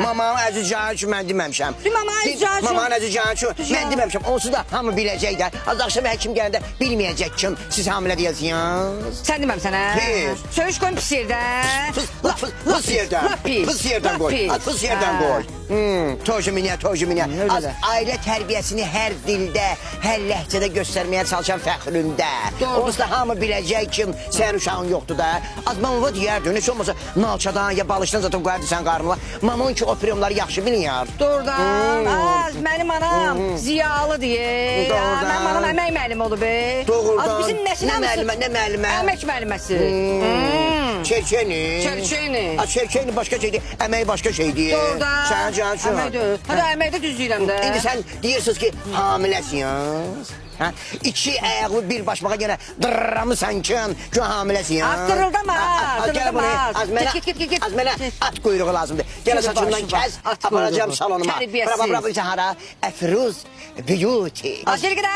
Mamanın əziz canı üçün mən deməmişəm. Mamanın əziz canı üçün. Mamanın əziz canı üçün mən deməmişəm. Onsuz da hamı biləcəklər. Az akşam həkim gələndə bilməyəcək kim siz hamilə deyəsiniz. Sen deməmsən hə? Pis. Söğüş koyun pis yerdə. Pis yerdən. Pis yerdən qoy. Pis yerdən qoy. Tojiminia. Az ailə tərbiyəsini hər dildə, hər ləhcədə göstərməyə çalışan fəxründə. Onsuz da hamı biləcək kim sənin uşağın yoxdur da. Az mamava deyərdi, heç olmasa nalçadan ya balışdan zaten qoyardı sən qarnına. Mamon ki o priyomları yaxşı biliyar. Doğrudan. Az mənim anam ziyalı deyə. Doğrudan. Mənim anam əmək müəllimi olub. Doğrudan. Az bizim nəsil hamısı. Nə müəllimə? Əmək müəlliməsi. Çerçeni. Çerçeni başqa şeydir, əmək başqa şeydir. Doğrudan. Sənin canın üçün. Əmək deyil. Hətta əməkdə düz deyirəm də. İndi sən deyirsiniz ki hamiləsiniz. Hə? İki ayağı bir başmağa yenə dırramısan ki hamiləsin. Az dırıldama. Az mənə at quyruğu lazımdır. Gələ saçından kəs, aparacağım salonuma. Tərbiyəsiz. Bravo, hara? Əfruz Beauty. Az geri gedək.